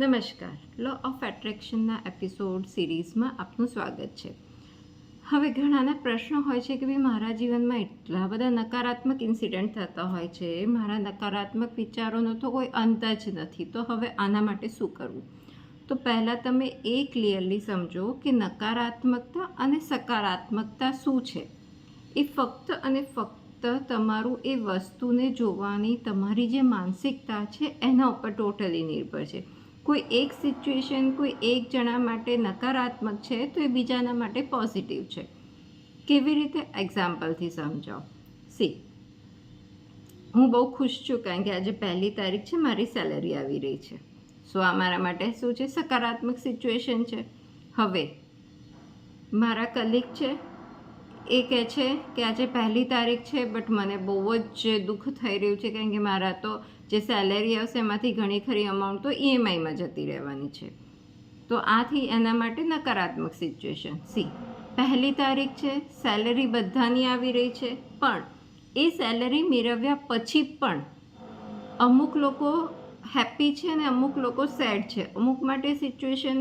નમસ્કાર. Law of એટ્રેક્શનના episode સિરીઝમાં આપનું સ્વાગત છે. હવે ઘણાના પ્રશ્નો હોય છે કે ભાઈ મારા જીવનમાં એટલા બધા નકારાત્મક ઇન્સિડન્ટ થતા હોય છે, મારા નકારાત્મક વિચારોનો તો કોઈ અંત જ નથી, તો હવે આના માટે શું કરવું? તો પહેલાં તમે એ ક્લિયરલી સમજો કે નકારાત્મકતા અને સકારાત્મકતા શું છે. એ ફક્ત અને ફક્ત તમારું એ વસ્તુને જોવાની તમારી જે માનસિકતા છે એના ઉપર ટોટલી નિર્ભર છે. કોઈ એક સિચ્યુએશન કોઈ એક જણા માટે નકારાત્મક છે તો એ બીજાના માટે પોઝિટિવ છે. કેવી રીતે? એક્ઝામ્પલથી સમજાવો. સી, હું બહુ ખુશ છું કારણ કે આજે 1 તારીખ છે, મારી સેલરી આવી રહી છે. સો આ મારા માટે શું છે? સકારાત્મક સિચ્યુએશન છે. હવે મારા કલીગ છે, એ કહે છે કે આજે 1 તારીખ છે બટ મને બહુ જ દુઃખ થઈ રહ્યું છે કારણ કે મારા તો જે સેલેરી આવશે એમાંથી ઘણી ખરી અમાઉન્ટ તો ઈએમઆઈમાં જતી રહેવાની છે. તો આથી એના માટે નકારાત્મક સિચ્યુએશન. સી, 1 તારીખ છે, સેલરી બધાની આવી રહી છે, પણ એ સેલરી મેળવ્યા પછી પણ અમુક લોકો હેપી છે અને અમુક લોકો સેડ છે. અમુક માટે સિચ્યુએશન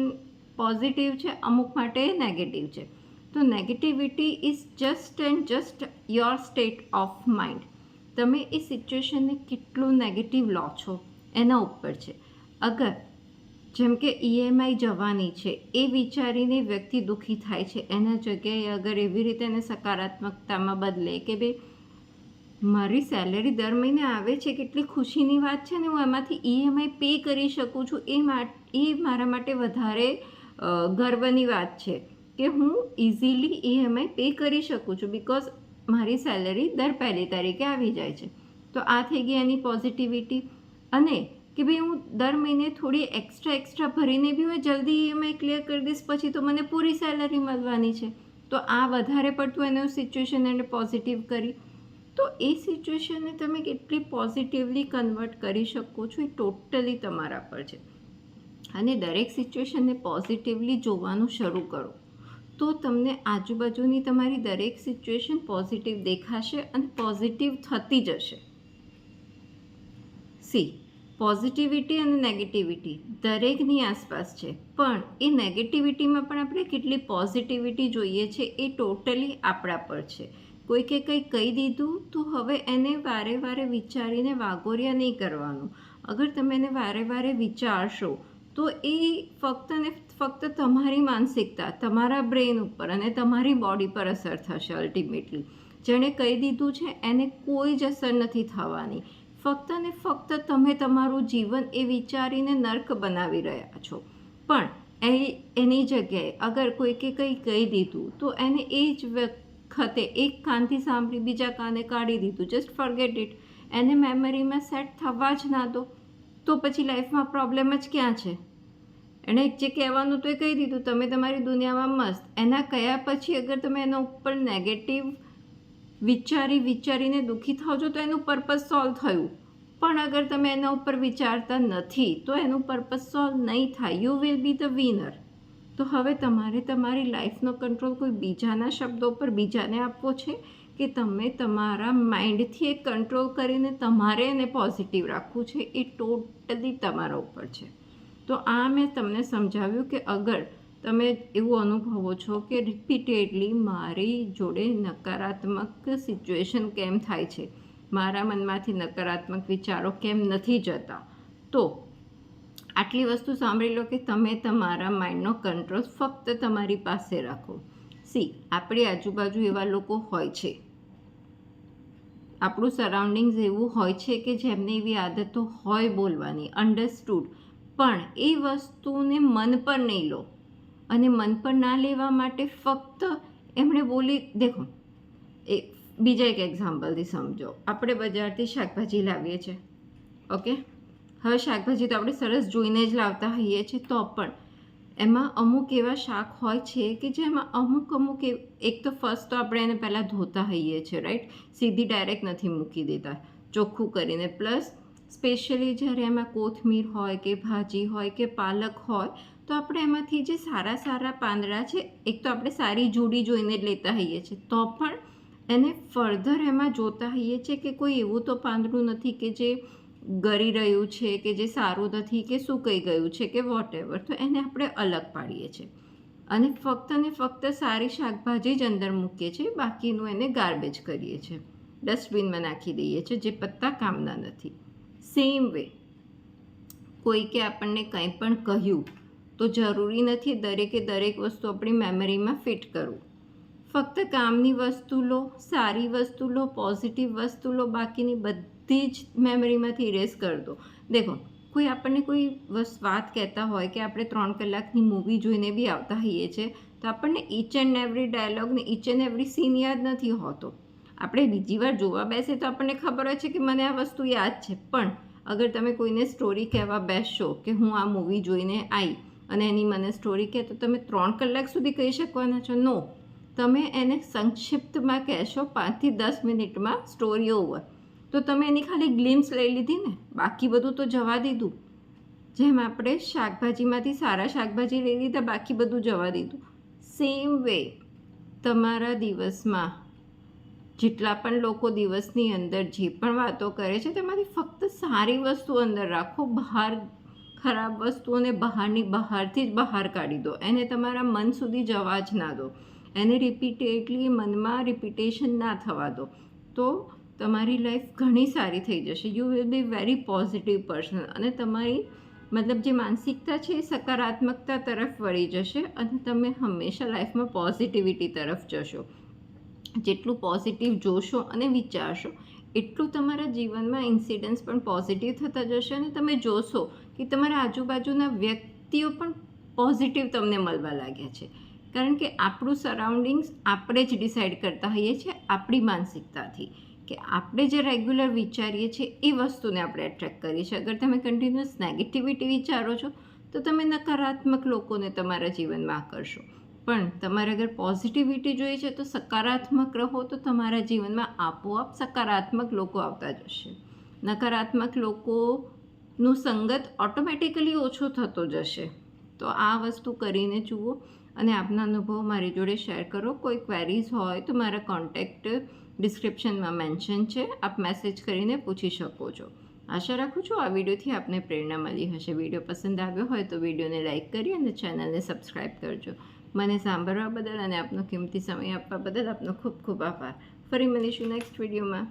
પોઝિટિવ છે, અમુક માટે નેગેટિવ છે. તો negativity is just and just your state of mind. તમે એ સિચ્યુએશનને કેટલું નેગેટિવ લો છો એના ઉપર છે. અગર જેમ કે ઈએમઆઈ જવાની છે એ વિચારીને વ્યક્તિ દુઃખી થાય છે, એના જગ્યાએ અગર એવી રીતે એને સકારાત્મકતામાં બદલે કે ભાઈ મારી સેલરી દર મહિને આવે છે, કેટલી ખુશીની વાત છે ને, હું એમાંથી ઈએમઆઈ પે કરી શકું છું, એ મારા માટે વધારે ગર્વની વાત છે કે હું ઇઝીલી ઈએમઆઈ પે કરી શકું છું બિકોઝ મારી સેલરી દર 1 તારીખે આવી જાય છે. તો આ થઈ ગઈ એની પોઝિટિવિટી. અને કે ભાઈ હું દર મહિને થોડી એક્સ્ટ્રા ભરીને બી હું જલ્દી ઈએમઆઈ ક્લિયર કરી દઈશ, પછી તો મને પૂરી સેલરી મળવાની છે. તો આ વધારે પડતું એનું સિચ્યુએશન એને પોઝિટિવ કરી. તો એ સિચ્યુએશનને તમે કેટલી પોઝિટિવલી કન્વર્ટ કરી શકો છો એ ટોટલી તમારા પર છે. અને દરેક સિચ્યુએશનને પોઝિટિવલી જોવાનું શરૂ કરો તો તમને આજુબાજુની તમારી દરેક સિચ્યુએશન પોઝિટિવ દેખાશે અને પોઝિટિવ થતી જશે. સી, પોઝિટિવિટી અને નેગેટિવિટી દરેકની આસપાસ છે, પણ એ નેગેટિવિટીમાં પણ આપણે કેટલી પોઝિટિવિટી જોઈએ છે એ ટોટલી આપણા પર છે. કોઈકે કંઈ કહી દીધું તો હવે એને વારે વારે વિચારીને વાગોરિયા નહીં કરવાનું. અગર તમે એને વારે વારે વિચારશો તો એ ફક્ત ને ફક્ત તમારી માનસિકતા, તમારા બ્રેન ઉપર અને તમારી બોડી પર અસર થશે. અલ્ટિમેટલી જેણે કહી દીધું છે એને કોઈ જ અસર નથી થવાની. ફક્ત ને ફક્ત તમે તમારું જીવન એ વિચારીને નર્ક બનાવી રહ્યા છો. પણ એની જગ્યાએ અગર કોઈકે કંઈ કહી દીધું તો એને એ જ વખતે એક કાનથી સાંભળી બીજા કાને કાઢી દીધું. Just forget it. એને મેમરીમાં સેટ થવા જ ના દો. તો પછી લાઈફમાં પ્રોબ્લેમ જ ક્યાં છે? એણે જે કહેવાનું તો એ કહી દીધું, તમે તમારી દુનિયામાં મસ્ત. એના કહ્યા પછી અગર તમે એના ઉપર નેગેટિવ વિચારીને દુઃખી થાવ છો તો એનું પર્પઝ સોલ્વ થયું. પણ અગર તમે એના ઉપર વિચારતા નથી તો એનું પર્પઝ સોલ્વ નહીં થાય. You will be the winner. તો હવે તમારે તમારી લાઈફનો કંટ્રોલ કોઈ બીજાના શબ્દો પર બીજાને આપવો છે કે તમે તમારા માઇન્ડથી એ કંટ્રોલ કરીને તમારે એને પોઝિટિવ રાખવું છે, એ ટોટલી તમારા ઉપર છે. તો આ મેં તમને સમજાવ્યું કે અગર તમે એવું અનુભવો છો કે રિપીટેડલી મારી જોડે નકારાત્મક સિચ્યુએશન કેમ થાય છે, મારા મનમાંથી નકારાત્મક વિચારો કેમ નથી જતા, તો આટલી વસ્તુ સાંભળી લો કે તમે તમારા માઇન્ડનો કંટ્રોલ ફક્ત તમારી પાસે રાખો. સી, આપણી આજુબાજુ એવા લોકો હોય છે, આપણું સરાઉન્ડિંગ્સ એવું હોય છે કે જેમને એવી આદતો હોય બોલવાની, અન્ડરસ્ટુડ, પણ એ વસ્તુને મન પર નહીં લો. અને મન પર ના લેવા માટે ફક્ત એમણે બોલી દેખો. એ બીજા એક એક્ઝામ્પલથી સમજો. આપણે બજારથી શાકભાજી લાવીએ છીએ, ઓકે. હવે શાકભાજી તો આપણે સરસ જોઈને જ લાવતા હોઈએ છીએ, તો પણ એમાં અમુક એવા શાક હોય છે કે જેમાં અમુક એક તો ફર્સ્ટ તો આપણે એને પહેલાં ધોતા હોઈએ છીએ, રાઈટ. સીધી ડાયરેક્ટ નથી મૂકી દેતા, ચોખ્ખું કરીને. પ્લસ સ્પેશિયલી જ્યારે એમાં કોથમીર હોય કે ભાજી હોય કે પાલક હોય તો આપણે એમાંથી જે સારા પાંદડા છે, એક તો આપણે સારી જુડી જોઈને જ લેતા હોઈએ છીએ, તો પણ એને ફર્ધર એમાં જોતા હોઈએ છીએ કે કોઈ એવું તો પાંદડું નથી કે જે ગરી રહ્યું છે કે જે સારું નથી કે શું કહી ગયું છે કે વોટ એવર, તો એને આપણે અલગ પાડીએ છીએ અને ફક્ત સારી શાકભાજી જ અંદર મૂકીએ છીએ, બાકીનું એને ગાર્બેજ કરીએ છીએ, ડસ્ટબિનમાં નાખી દઈએ છીએ જે પત્તા કામના નથી. સેમ વે કોઈકે આપણને કંઈ પણ કહ્યું તો જરૂરી નથી દરેક વસ્તુ આપણી મેમરીમાં ફિટ કરવું. ફક્ત કામની વસ્તુ લો, સારી વસ્તુ લો, પોઝિટિવ વસ્તુ લો, બાકીની બધી જ મેમરીમાંથી ઇરેઝ કરી દો. દેખો, કોઈ આપણને કોઈ વાત કહેતા હોય કે આપણે 3 કલાકની મૂવી જોઈને બી આવતા હોઈએ છીએ, તો આપણને ઈચ એન્ડ એવરી ડાયલોગ ને ઈચ એન્ડ એવરી સીન યાદ નથી હોતો. આપણે બીજી વાર જોવા બેસે તો આપણને ખબર હોય છે કે મને આ વસ્તુ યાદ છે, પણ અગર તમે કોઈને સ્ટોરી કહેવા બેસશો કે હું આ મૂવી જોઈને આવી અને એની મને સ્ટોરી કહે, તો તમે 3 કલાક સુધી કહી શકવાના છો? નો, તમે એને સંક્ષિપ્તમાં કહેશો, 5 થી 10 મિનિટમાં સ્ટોરી ઓવર. તો તમે એની ખાલી ગ્લિમ્સ લઈ લીધી ને, બાકી બધું તો જવા દીધું. જેમ આપણે શાકભાજીમાંથી સારા શાકભાજી લઈ લીધા, બાકી બધું જવા દીધું. સેમ વે તમારા દિવસમાં જેટલા પણ લોકો દિવસની અંદર જે પણ વાતો કરે છે તેમાંથી ફક્ત સારી વસ્તુ અંદર રાખો. બહાર ખરાબ વસ્તુઓને બહારથી જ બહાર કાઢી દો. એને તમારા મન સુધી જવા જ ના દો. એને રિપીટેડલી મનમાં રિપીટેશન ના થવા દો. તો તમારી લાઈફ ઘણી સારી થઈ જશે. You will be very positive person અને તમારી મતલબ જે માનસિકતા છે એ સકારાત્મકતા તરફ વળી જશે અને તમે હંમેશા લાઈફમાં પોઝિટિવિટી તરફ જશો. જેટલું પોઝિટિવ જોશો અને વિચારશો એટલું તમારા જીવનમાં ઇન્સિડન્ટ્સ પણ પોઝિટિવ થતા જશે અને તમે જોશો કે તમારા આજુબાજુના વ્યક્તિઓ પણ પોઝિટિવ તમને મળવા લાગ્યા છે. કારણ કે આપણું સરાઉન્ડિંગ્સ આપણે જ ડિસાઈડ કરતા હોઈએ છીએ આપણી માનસિકતાથી કે આપણે જે રેગ્યુલર વિચારીએ છીએ એ વસ્તુને આપણે એટ્રેક્ટ કરીએ છીએ. અગર તમે કન્ટિન્યુઅસ નેગેટિવિટી વિચારો છો તો તમે નકારાત્મક લોકોને તમારા જીવનમાં આકર્ષો. પણ તમારે અગર પોઝિટિવિટી જોઈએ છે તો સકારાત્મક રહો, તો તમારા જીવનમાં આપોઆપ સકારાત્મક લોકો આવતા જશે. નકારાત્મક લોકોનું સંગત ઓટોમેટિકલી ઓછો થતો જશે. તો આ વસ્તુ કરીને જુઓ અને આપના અનુભવ મારી જોડે શેર કરો. કોઈ ક્વેરીઝ હોય તો મારા કોન્ટેક્ટ ડિસ્ક્રિપ્શનમાં મેન્શન છે, આપ મેસેજ કરીને પૂછી શકો છો. આશા રાખું છું આ વિડીયોથી આપને પ્રેરણા મળી હશે. વિડીયો પસંદ આવ્યો હોય તો વિડીયોને લાઇક કરી અને ચેનલને સબસ્ક્રાઈબ કરજો. મને સાંભળવા બદલ અને આપનો કિંમતી સમય આપવા બદલ આપનો ખૂબ ખૂબ આભાર. ફરી મળીશું નેક્સ્ટ વિડીયોમાં.